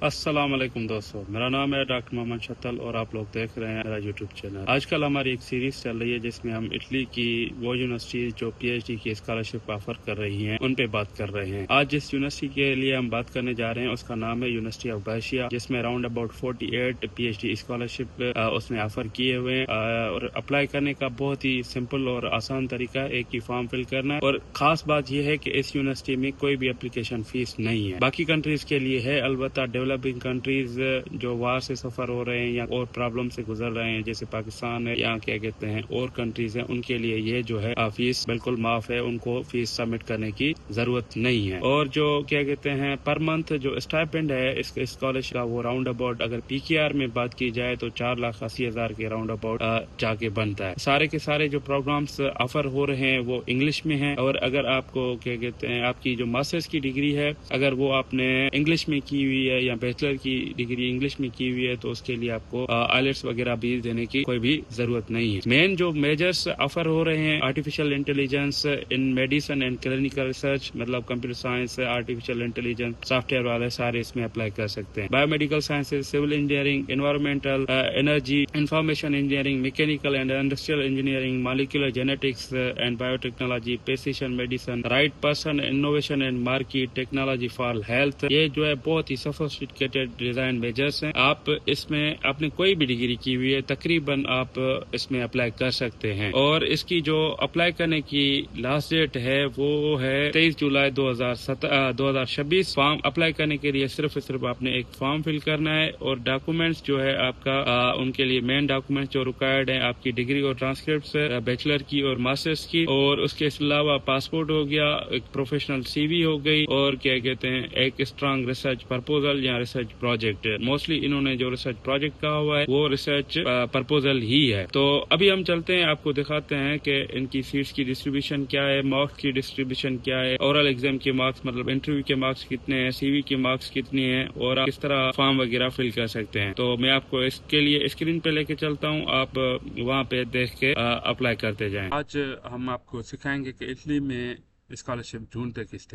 अस्सलाम वालेकुम दोस्तों, मेरा नाम है डॉक्टर मोहम्मद शत्तल और आप लोग देख रहे हैं मेरा यूट्यूब चैनल। आजकल हमारी एक सीरीज चल रही है जिसमें हम इटली की वो यूनिवर्सिटी जो पीएचडी की स्कॉलरशिप ऑफर कर रही हैं उन पे बात कर रहे हैं। आज जिस यूनिवर्सिटी के लिए हम बात करने जा रहे हैं उसका नाम है यूनिवर्सिटी ऑफ बर्शिया, जिसमें अराउंड अबाउट 48 पीएचडी स्कॉलरशिप उसने ऑफर किए हुए हैं। और अप्लाई करने का बहुत ही सिंपल और आसान तरीका है, एक ही फॉर्म फिल करना है। और खास बात यह है कि इस यूनिवर्सिटी में कोई भी एप्लीकेशन फीस नहीं है। बाकी कंट्रीज के लिए है, अलबत्ता डेवलपिंग कंट्रीज जो वार से सफर हो रहे हैं या और प्रॉब्लम से गुजर रहे हैं, जैसे पाकिस्तान है या क्या कहते हैं और कंट्रीज हैं, उनके लिए ये जो है फीस बिल्कुल माफ है, उनको फीस सबमिट करने की जरूरत नहीं है। और जो क्या कहते हैं पर मंथ जो स्टाइपेंड है इस स्कॉलरशिप का, वो राउंड अबाउट अगर पीकेआर में बात की जाए तो 4,80,000 के राउंड अबाउट जाके बनता है। सारे के सारे जो प्रोग्राम्स ऑफर हो रहे हैं वो इंग्लिश में है। और अगर आपको क्या कहते हैं आपकी जो मास्टर्स की डिग्री है अगर वो आपने इंग्लिश में की हुई है या बैचलर की डिग्री इंग्लिश में की हुई है तो उसके लिए आपको आईलेट्स वगैरह भी देने की कोई भी जरूरत नहीं है। मेन जो मेजर्स ऑफर हो रहे हैं, artificial intelligence in medicine and clinical research, मतलब computer science, artificial intelligence, software वाले सारे इसमें अप्लाई कर सकते हैं। Biomedical sciences, civil engineering, environmental, energy, information engineering, mechanical and industrial engineering, molecular genetics and biotechnology, precision medicine, right person, innovation and market, technology for health. ये जो है बहुत ही सोफिस्टिकेटेड डिजाइन मेजर्स हैं। आप इसमें आपने कोई भी डिग्री की हुई है तकरीबन आप इसमें अप्लाई कर सकते हैं। और इसकी जो अप्लाई करने की लास्ट डेट है वो है 23 जुलाई 2026। फॉर्म अप्लाई करने के लिए सिर्फ आपने एक फॉर्म फिल करना है और डॉक्यूमेंट्स जो है आपका उनके लिए मेन डॉक्यूमेंट्स जो रिक्वायर्ड है आपकी डिग्री और ट्रांसक्रिप्ट बैचलर की और मास्टर्स की, और उसके अलावा पासपोर्ट हो गया, एक प्रोफेशनल सीवी हो गई, और क्या कहते हैं एक स्ट्रांग रिसर्च प्रपोजल या रिसर्च प्रोजेक्ट। मोस्टली इन्होंने जो रिसर्च प्रोजेक्ट कहा हुआ है वो रिसर्च प्रपोजल ही है। तो अभी हम चलते हैं, आपको दिखाते हैं कि इनकी सीट्स की डिस्ट्रीब्यूशन क्या है, मार्क्स की डिस्ट्रीब्यूशन क्या है, ओरल एग्जाम के मार्क्स मतलब इंटरव्यू के मार्क्स कितने हैं, सीवी के मार्क्स कितने हैं, और आप किस तरह फॉर्म वगैरह फिल कर सकते हैं। तो मैं आपको इसके लिए स्क्रीन पे लेके चलता हूँ, आप वहाँ पे देख के अप्लाई करते जाएं। आज हम आपको सिखाएंगे कि इटली में स्कॉलरशिप ढूंढते किस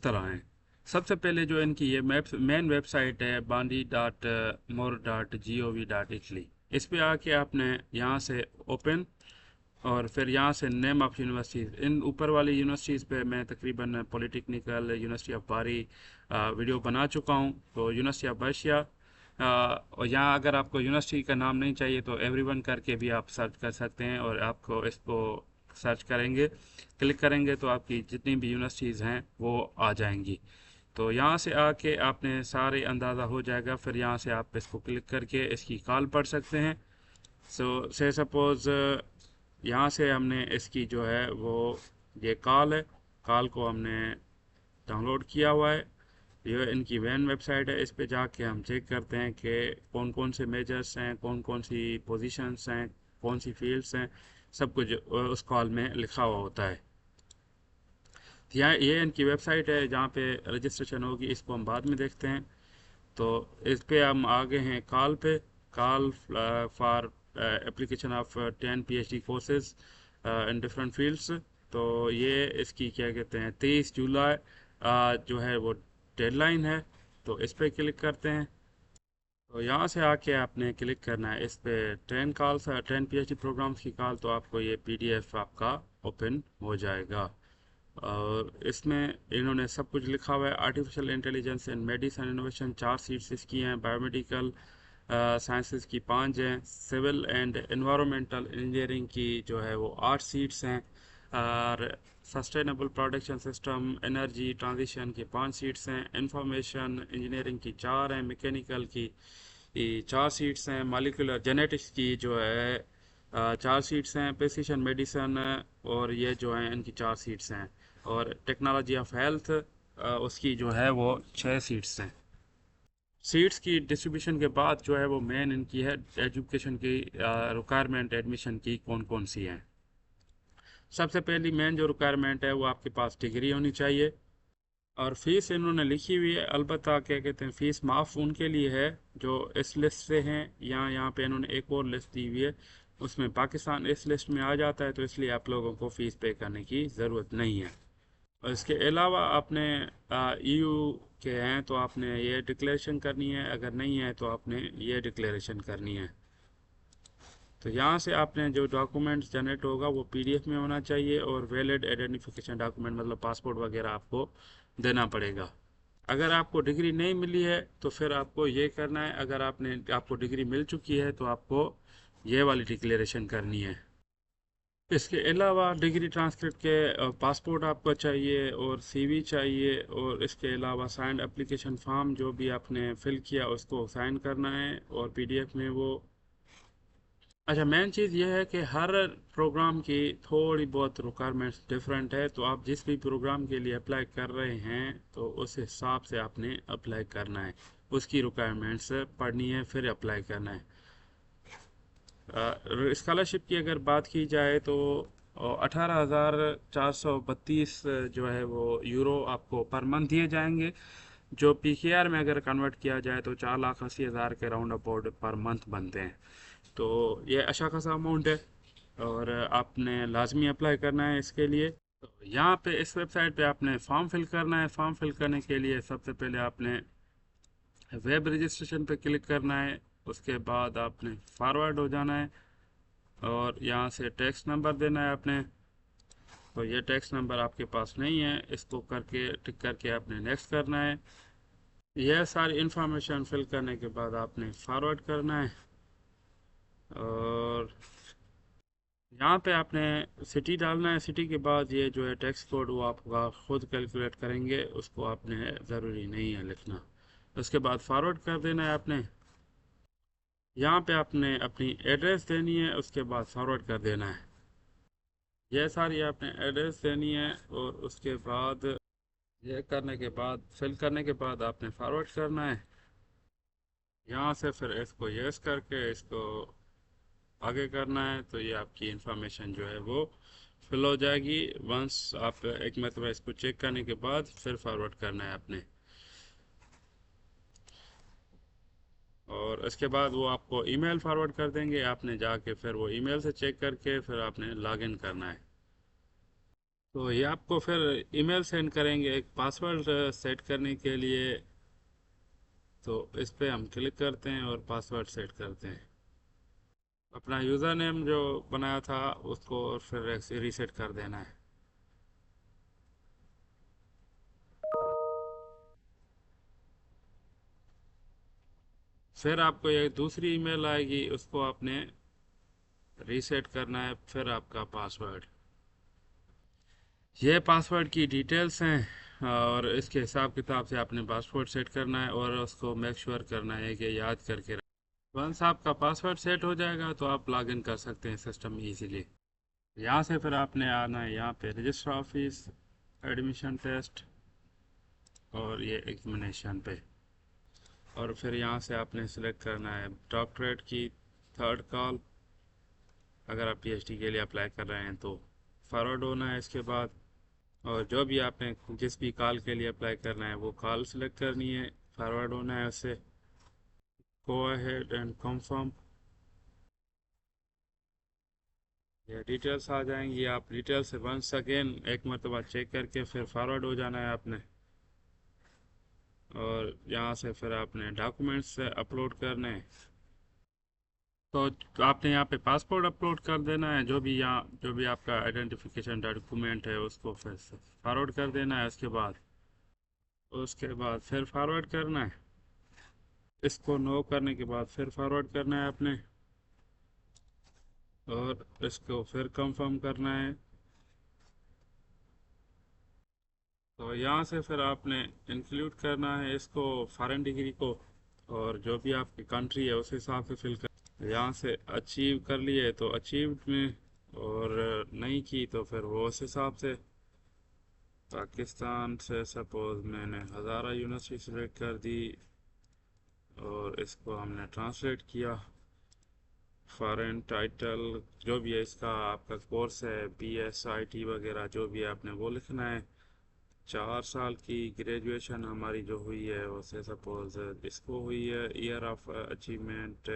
तरह है। सबसे पहले जो इनकी ये मेन वेबसाइट है bandi.more.gov.italy, इस पे आके आपने यहाँ से ओपन और फिर यहाँ से नेम ऑफ यूनिवर्सिटीज़, इन ऊपर वाली यूनिवर्सिटीज़ पे मैं तकरीबन पॉलिटेक्निकल, यूनिवर्सिटी ऑफ बारी वीडियो बना चुका हूँ। तो यूनिवर्सिटी ऑफ बर्शिया, और यहाँ अगर आपको यूनिवर्सिटी का नाम नहीं चाहिए तो एवरीवन करके भी आप सर्च कर सकते हैं, और आपको इसको सर्च करेंगे, क्लिक करेंगे तो आपकी जितनी भी यूनिवर्सिटीज़ हैं वो आ जाएंगी। तो यहाँ से आके आपने सारे अंदाज़ा हो जाएगा, फिर यहाँ से आप इसको क्लिक करके इसकी कॉल पढ़ सकते हैं। से सपोज़ यहाँ से हमने इसकी जो है वो ये कॉल है, कॉल को हमने डाउनलोड किया हुआ है। ये इनकी मेन वेबसाइट है, इस पे जाके हम चेक करते हैं कि कौन कौन से मेजर्स हैं, कौन कौन सी पोजीशंस हैं, कौन सी फील्ड्स हैं, सब कुछ उस कॉल में लिखा हुआ होता है। यहाँ ये इनकी वेबसाइट है जहाँ पे रजिस्ट्रेशन होगी, इसको हम बाद में देखते हैं। तो इस पे हम आगे हैं कॉल पे, call for application of 10 PhD courses in different fields. तो ये इसकी क्या कहते हैं 23 जुलाई जो है वो डेडलाइन है। तो इस पे क्लिक करते हैं। तो यहाँ से आके आपने क्लिक करना है इस पे 10 पीएचडी प्रोग्राम्स की कॉल, तो आपको ये पीडीएफ आपका ओपन हो जाएगा। और इसमें इन्होंने सब कुछ लिखा हुआ है। Artificial intelligence and medicine innovation 4 seats इसकी हैं, बायोमेडिकल साइंसेस की 5 हैं, सिविल एंड एनवायरमेंटल इंजीनियरिंग की जो है वो 8 सीट्स हैं, और sustainable production system energy transition की 5 सीट्स हैं, इंफॉर्मेशन इंजीनियरिंग की 4 हैं, मैकेनिकल की 4 सीट्स हैं, मॉलिक्यूलर जेनेटिक्स की जो है 4 सीट्स हैं, प्रिसिशन मेडिसिन और ये जो हैं इनकी 4 सीट्स हैं, और टेक्नोलॉजी ऑफ हेल्थ उसकी जो है वो 6 सीट्स हैं। सीट्स की डिस्ट्रीब्यूशन के बाद जो है वो मेन इनकी है एजुकेशन की रिक्वायरमेंट, एडमिशन की कौन कौन सी हैं। सबसे पहली मेन जो रिक्वायरमेंट है वो आपके पास डिग्री होनी चाहिए। और फीस इन्होंने लिखी हुई है, अलबत्ता क्या कहते हैं फीस माफ़ उनके लिए है जो इस लिस्ट से हैं। यहाँ पे इन्होंने एक और लिस्ट दी हुई है, उसमें पाकिस्तान इस लिस्ट में आ जाता है, तो इसलिए आप लोगों को फ़ीस पे करने की ज़रूरत नहीं है। और इसके अलावा आपने EU के हैं तो आपने ये डिक्लेरेशन करनी है, अगर नहीं है तो आपने ये डिक्लेरेशन करनी है। तो यहाँ से आपने जो डॉक्यूमेंट्स जनरेट होगा वो PDF में होना चाहिए, और वैलिड आइडेंटिफिकेशन डॉक्यूमेंट मतलब पासपोर्ट वगैरह आपको देना पड़ेगा। अगर आपको डिग्री नहीं मिली है तो फिर आपको ये करना है, अगर आपको डिग्री मिल चुकी है तो आपको ये वाली डिक्लेरेशन करनी है। इसके अलावा डिग्री ट्रांसक्रिप्ट के पासपोर्ट आपको चाहिए, और CV चाहिए, और इसके अलावा साइंड एप्लीकेशन फॉर्म जो भी आपने फिल किया उसको साइन करना है, और PDF में वो। अच्छा, मेन चीज़ ये है कि हर प्रोग्राम की थोड़ी बहुत रिक्वायरमेंट्स डिफरेंट है, तो आप जिस भी प्रोग्राम के लिए अप्लाई कर रहे हैं तो उस हिसाब से आपने अप्लाई करना है, उसकी रिक्वायरमेंट्स पढ़नी है फिर अप्लाई करना है। स्कॉलरशिप की अगर बात की जाए तो 18,432 जो है वो यूरो आपको पर मंथ दिए जाएंगे, जो PKR में अगर कन्वर्ट किया जाए तो 4,80,000 के राउंड अबाउट पर मंथ बनते हैं। तो ये अच्छा खासा अमाउंट है, और आपने लाजमी अप्लाई करना है इसके लिए। तो यहाँ पे इस वेबसाइट पे आपने फॉर्म फिल करना है। फॉर्म फिल करने के लिए सबसे पहले आपने वेब रजिस्ट्रेशन पे क्लिक करना है, उसके बाद आपने फॉरवर्ड हो जाना है, और यहाँ से टैक्स नंबर देना है आपने। तो ये टैक्स नंबर आपके पास नहीं है, इसको करके टिक करके आपने नेक्स्ट करना है। यह सारी इन्फॉर्मेशन फिल करने के बाद आपने फॉरवर्ड करना है, और यहाँ पे आपने सिटी डालना है। सिटी के बाद ये जो है टैक्स कोड वो आपका खुद कैलकुलेट करेंगे, उसको आपने ज़रूरी नहीं है लिखना। उसके बाद फॉरवर्ड कर देना है आपने। यहाँ पे आपने अपनी एड्रेस देनी है, उसके बाद फॉरवर्ड कर देना है। यह सारी आपने एड्रेस देनी है, और उसके बाद ये करने के बाद फिल करने के बाद आपने फॉरवर्ड करना है। यहाँ से फिर इसको यस करके इसको आगे करना है, तो ये आपकी इंफॉर्मेशन जो है वो फिल हो जाएगी। वंस आप एक मतलब इसको चेक करने के बाद फिर फॉरवर्ड करना है आपने, और इसके बाद वो आपको ईमेल फॉरवर्ड कर देंगे। आपने जाके फिर वो ईमेल से चेक करके फिर आपने लॉगिन करना है। तो ये आपको फिर ईमेल सेंड करेंगे एक पासवर्ड सेट करने के लिए। तो इस पे हम क्लिक करते हैं और पासवर्ड सेट करते हैं। अपना यूज़र नेम जो बनाया था उसको फिर रीसेट कर देना है। फिर आपको ये दूसरी ईमेल आएगी, उसको आपने रीसेट करना है, फिर आपका पासवर्ड। ये पासवर्ड की डिटेल्स हैं, और इसके हिसाब किताब से आपने पासवर्ड सेट करना है, और उसको मेक श्योर करना है कि याद करके वंस आपका पासवर्ड सेट हो जाएगा तो आप लॉगिन कर सकते हैं सिस्टम में इजीली। यहाँ से फिर आपने आना है यहाँ पे रजिस्टर ऑफिस, एडमिशन टेस्ट, और ये एग्जामिनेशन पे, और फिर यहाँ से आपने सेलेक्ट करना है डॉक्टरेट की थर्ड कॉल। अगर आप PhD के लिए अप्लाई कर रहे हैं तो फॉरवर्ड होना है इसके बाद, और जो भी आपने जिस भी कॉल के लिए अप्लाई करना है वो कॉल सेलेक्ट करनी है, फॉरवर्ड होना है उससे। गो अहेड एंड कंफर्म, ये डिटेल्स आ जाएंगी। आप डिटेल से वंस अगेन एक मरतबा चेक करके फिर फॉरवर्ड हो जाना है आपने, और यहाँ से फिर आपने डॉक्यूमेंट्स अपलोड करने हैं। तो आपने यहाँ पे पासपोर्ट अपलोड कर देना है, जो भी आपका आइडेंटिफिकेशन डॉक्यूमेंट है उसको फिर से फॉरवर्ड कर देना है। उसके बाद फिर फॉरवर्ड करना है। इसको नो करने के बाद फिर फॉरवर्ड करना है आपने, और इसको फिर कंफर्म करना है। तो यहाँ से फिर आपने इंक्लूड करना है इसको, फॉरेन डिग्री को, और जो भी आपकी कंट्री है उस हिसाब से फिल कर। यहाँ से अचीव कर लिए तो अचीव्ड में, और नहीं की तो फिर वो उस हिसाब से। पाकिस्तान से सपोज मैंने हज़ारा यूनिवर्सिटी सेलेक्ट कर दी, और इसको हमने ट्रांसलेट किया। फॉरेन टाइटल जो भी है इसका आपका कोर्स है BSIT वगैरह जो भी है आपने वो लिखना है। 4 साल की ग्रेजुएशन हमारी जो हुई है उसे सपोज इसको हुई है, ईयर ऑफ अचीवमेंट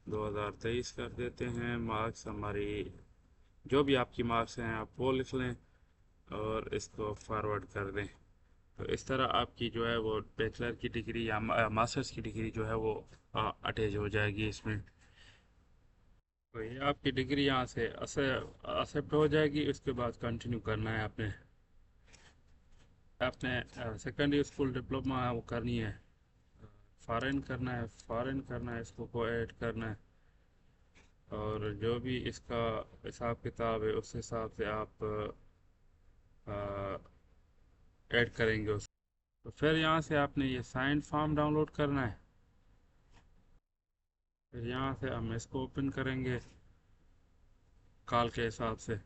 2023 कर देते हैं। मार्क्स हमारी जो भी आपकी मार्क्स हैं आप वो लिख लें। और इसको फॉरवर्ड कर दें। तो इस तरह आपकी जो है वो बैचलर की डिग्री या मास्टर्स की डिग्री जो है वो अटैच हो जाएगी इसमें। तो ये आपकी डिग्री यहाँ से एक्सेप्ट हो जाएगी। उसके बाद कंटिन्यू करना है आपने अपने सेकेंडरी स्कूल डिप्लोमा है वो करनी है, फॉरेन करना है, इसको को ऐड करना है। और जो भी इसका हिसाब किताब है उस हिसाब से आप ऐड करेंगे उस। तो फिर यहाँ से आपने ये साइन फॉर्म डाउनलोड करना है। फिर यहाँ से हम इसको ओपन करेंगे कॉल के हिसाब से।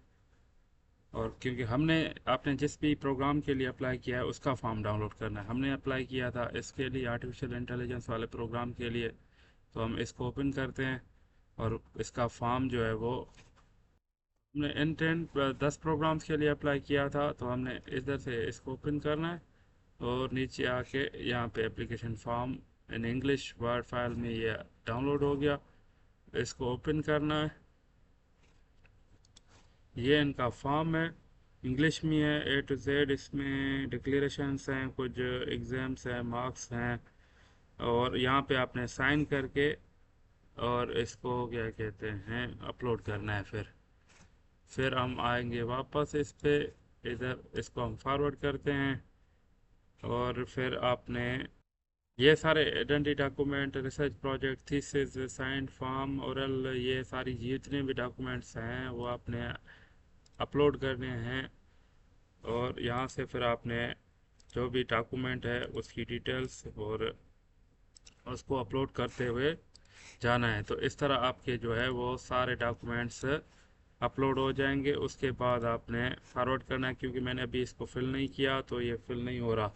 और क्योंकि हमने आपने जिस भी प्रोग्राम के लिए अप्लाई किया है उसका फॉर्म डाउनलोड करना है। हमने अप्लाई किया था इसके लिए आर्टिफिशियल इंटेलिजेंस वाले प्रोग्राम के लिए। तो हम इसको ओपन करते हैं और इसका फॉर्म जो है वो हमने इंटेंट 10 प्रोग्राम्स के लिए अप्लाई किया था। तो हमने इधर से इसको ओपन करना है और नीचे आके यहाँ पे application form in English word file में ये डाउनलोड हो गया। इसको ओपन करना है। ये इनका फॉर्म है, इंग्लिश में है A to Z। इसमें डिक्लेरेशंस हैं, कुछ एग्ज़ाम्स हैं, मार्क्स हैं। और यहाँ पे आपने साइन करके और इसको क्या कहते हैं अपलोड करना है। फिर हम आएंगे वापस इस पे, इधर इसको हम फॉरवर्ड करते हैं। और फिर आपने ये सारे identity document, research project, thesis, sign form, oral, ये सारी जितने भी डॉक्यूमेंट्स हैं वो आपने अपलोड करने हैं। और यहाँ से फिर आपने जो भी डॉक्यूमेंट है उसकी डिटेल्स और उसको अपलोड करते हुए जाना है। तो इस तरह आपके जो है वो सारे डॉक्यूमेंट्स अपलोड हो जाएंगे। उसके बाद आपने फॉरवर्ड करना है। क्योंकि मैंने अभी इसको फिल नहीं किया तो ये फिल नहीं हो रहा।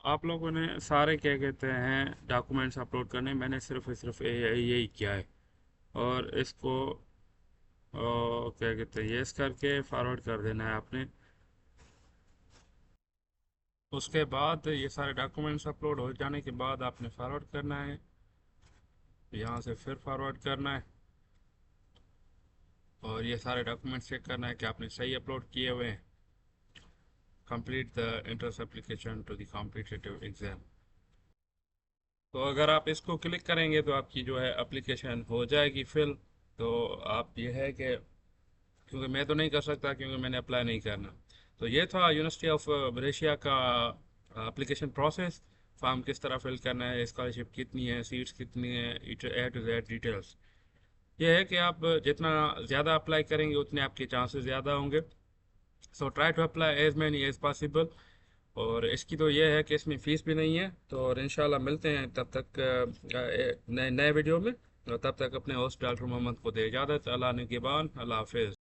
आप लोगों ने सारे क्या कहते हैं डॉक्यूमेंट्स अपलोड करने, मैंने सिर्फ यही किया है। और इसको क्या कहते हैं यस करके फॉरवर्ड कर देना है आपने। उसके बाद ये सारे डॉक्यूमेंट्स अपलोड हो जाने के बाद आपने फॉरवर्ड करना है, यहाँ से फिर फॉरवर्ड करना है। और ये सारे डॉक्यूमेंट्स चेक करना है कि आपने सही अपलोड किए हुए हैं। Complete the entrance application to the competitive exam. तो अगर आप इसको क्लिक करेंगे तो आपकी जो है एप्लीकेशन हो जाएगी फिल। तो आप ये है कि क्योंकि मैं तो नहीं कर सकता क्योंकि मैंने अप्लाई नहीं करना। तो ये था यूनिवर्सिटी ऑफ मलेशिया का एप्लीकेशन प्रोसेस। फॉर्म किस तरह फिल करना है, स्कॉलरशिप कितनी है, सीट्स कितनी है, A to Z डिटेल्स। ये है कि आप जितना ज़्यादा अप्लाई करेंगे उतने आपके चांसेस ज़्यादा होंगे। So try to apply as many as possible. और इसकी तो ये है कि इसमें फ़ीस भी नहीं है। तो और इंशाल्लाह मिलते हैं तब तक नए नए वीडियो में। और तब तक अपने होस्ट डॉक्टर मोहम्मद को दे इजाज़त। अल्लाह निगहबान, अल्लाह हाफिज़।